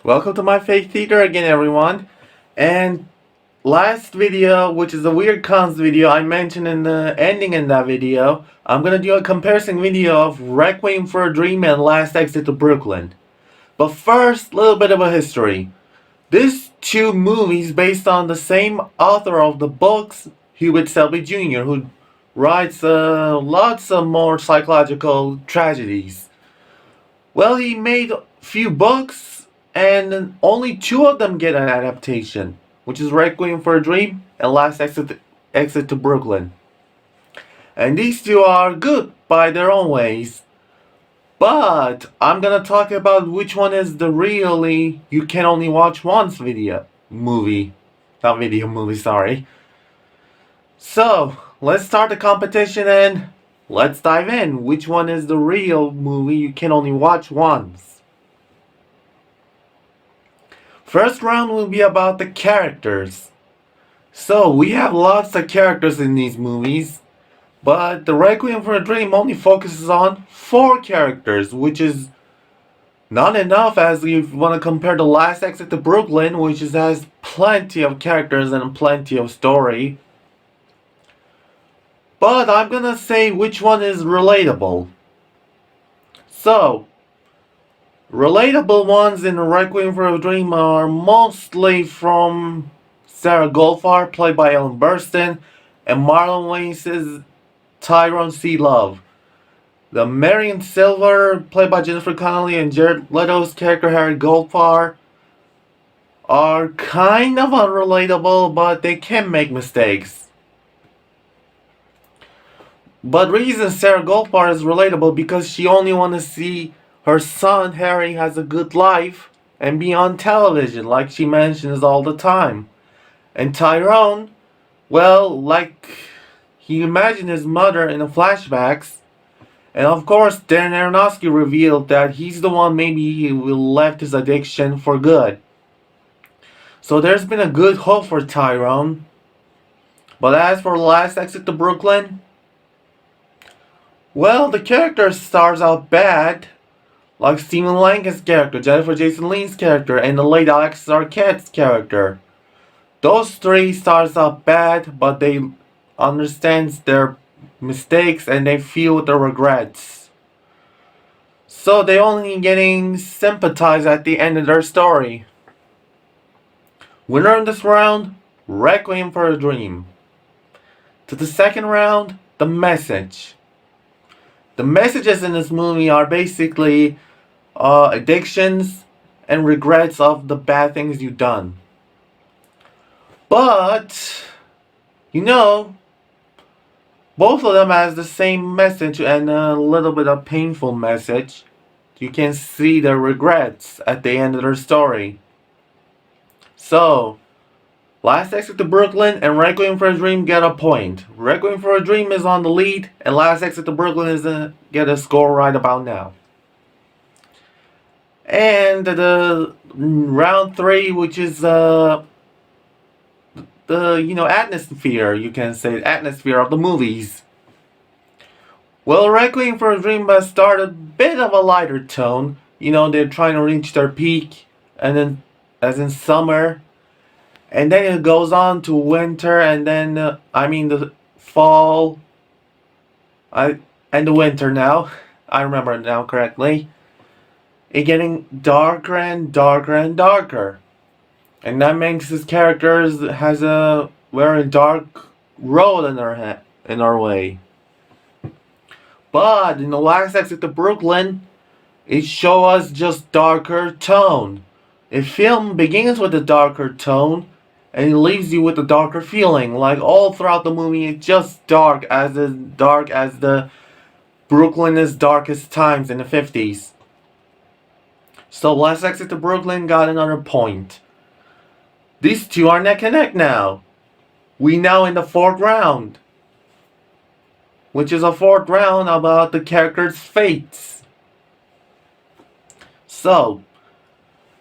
Welcome to my fake theater again, everyone. And last video, which is a weird cons video, I mentioned in the ending in that video, I'm gonna do a comparison video of Requiem for a Dream and Last Exit to Brooklyn. But first, a little bit of a history. These two movies based on the same author of the books, Hubert Selby Jr., who writes lots of more psychological tragedies. Well, he made a few books, and only two of them get an adaptation, which is Requiem for a Dream and Exit to Brooklyn. And these two are good by their own ways. But I'm gonna talk about which one is the really you can only watch once video movie. Not video movie, sorry. So, let's start the competition and let's dive in. Which one is the real movie you can only watch once? First round will be about the characters. So, we have lots of characters in these movies, but the Requiem for a Dream only focuses on 4 characters, which is not enough as you want to compare the Last Exit to Brooklyn, which has plenty of characters and plenty of story. But I'm gonna say which one is relatable. So, relatable ones in Requiem for a Dream are mostly from Sarah Goldfarb, played by Ellen Burstyn, and Marlon Wayans' Tyrone C. Love. The Marion Silver, played by Jennifer Connelly, and Jared Leto's character Harry Goldfarb are kind of unrelatable, but they can make mistakes. But reason Sarah Goldfarb is relatable because she only wants to see her son Harry has a good life and be on television, like she mentions all the time. And Tyrone, well, like he imagined his mother in the flashbacks. And of course, Darren Aronofsky revealed that he's the one maybe he will left his addiction for good. So there's been a good hope for Tyrone. But as for Last Exit to Brooklyn, well, the character starts out bad, like Stephen Lang's character, Jennifer Jason Leigh's character, and the late Alexis Arquette's character. Those 3 starts out bad, but they understand their mistakes and they feel the regrets. So they only getting sympathized at the end of their story. Winner in this round, Requiem for a Dream. To the second round, The Message. The messages in this movie are basically addictions and regrets of the bad things you've done. But, both of them has the same message and a little bit of painful message. You can see their regrets at the end of their story. So, Last Exit to Brooklyn and Requiem for a Dream get a point. Requiem for a Dream is on the lead, and Last Exit to Brooklyn is get a score right about now. And the round 3, which is the atmosphere, you can say atmosphere of the movies. Well, Requiem for a Dream has started a bit of a lighter tone. They're trying to reach their peak, and then as in summer. And then it goes on to winter, and then, the fall, and the winter now. I remember it now correctly. It getting darker and darker and darker. And that makes his characters has a very dark road in our way. But in the Last Exit to Brooklyn, it show us just darker tone. The film begins with a darker tone, and it leaves you with a darker feeling. Like all throughout the movie, it's just dark as the Brooklyn's darkest times in the 50s. So Last Exit to Brooklyn got another point. These two are neck and neck now. We now in the 4th round, which is a 4th round about the characters' fates. So,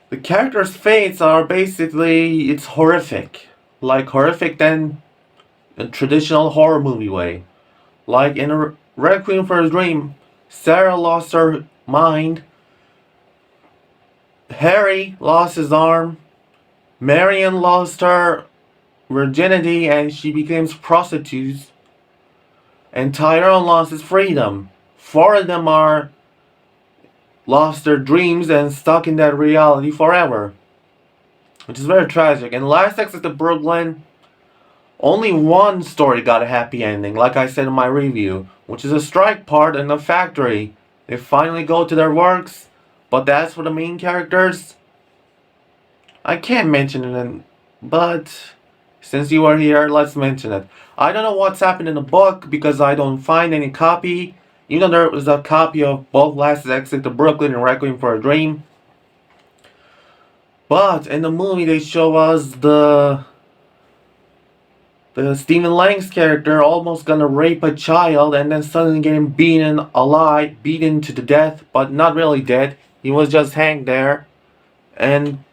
the characters' fates are basically, it's horrific. Like horrific than a traditional horror movie way. Like in a Requiem for a Dream, Sarah lost her mind Harry lost his arm, Marion lost her virginity and she becomes prostitutes, and Tyrone lost his freedom. Four of them are lost their dreams and stuck in that reality forever, which is very tragic. And Last Exit to Brooklyn, only one story got a happy ending, like I said in my review, which is a strike part in the factory. They finally go to their works, but that's for the main characters. I can't mention it, but since you are here, let's mention it. I don't know what's happened in the book because I don't find any copy, even though there was a copy of both Last Exit to Brooklyn and Requiem for a Dream. But in the movie they show us the Stephen Lang's character almost gonna rape a child and then suddenly getting beaten alive, beaten to the death, but not really dead. He was just hanged there. And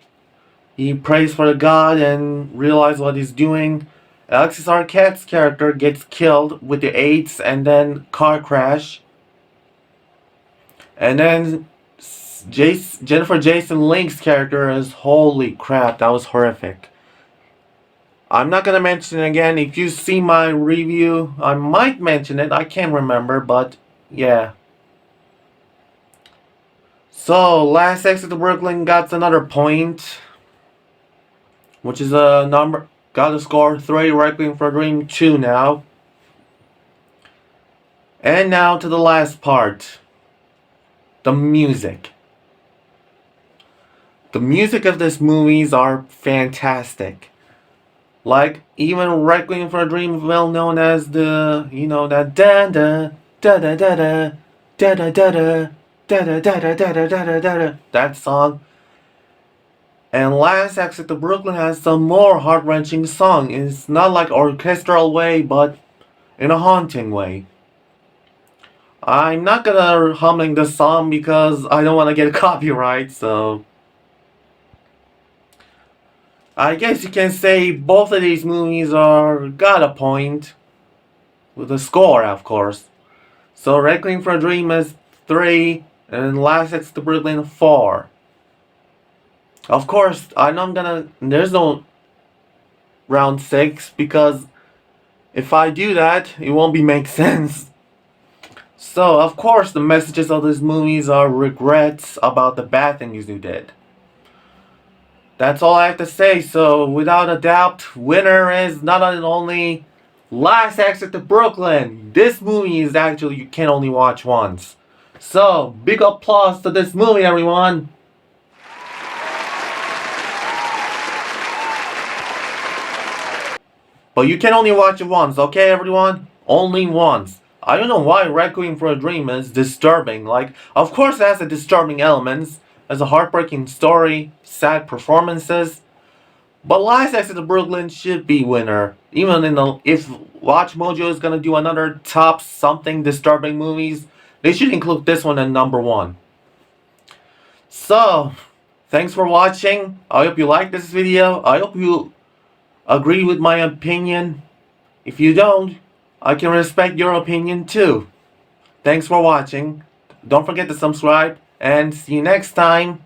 he prays for the God and realizes what he's doing. Alexis Arquette's character gets killed with the AIDS and then car crash. And then Jennifer Jason Leigh's character is, holy crap, that was horrific. I'm not gonna mention it again. If you see my review, I might mention it. I can't remember, but yeah. So, Last Exit to Brooklyn got another point, which is a number. Got a score 3, Requiem for a Dream 2 now. And now to the last part. The music. The music of these movies are fantastic. Like, even Requiem for a Dream, well known as the, that da da da da da da da da da da da da da da da da da da, that song. And Last Exit to Brooklyn has some more heart-wrenching song. It's not like orchestral way, but in a haunting way. I'm not gonna humming the song because I don't want to get copyright, so I guess you can say both of these movies got a point. With a score, of course. So Requiem for a Dream is 3, and Last Exit to Brooklyn 4. Of course, I know there's no round 6 because if I do that, it won't make sense. So, of course, the messages of these movies are regrets about the bad things you did. That's all I have to say. So, without a doubt, winner is not only Last Exit to Brooklyn. This movie is actually you can only watch once. So, big applause to this movie, everyone. But you can only watch it once, okay, everyone? Only once. I don't know why Requiem for a Dream is disturbing. Like, of course it has the disturbing elements. Has a heartbreaking story, sad performances. But Last Exit to Brooklyn should be winner. Even if Watch Mojo is gonna do another top something disturbing movies, they should include this one in number 1. So, thanks for watching. I hope you liked this video. I hope you agree with my opinion. If you don't, I can respect your opinion too. Thanks for watching. Don't forget to subscribe and see you next time.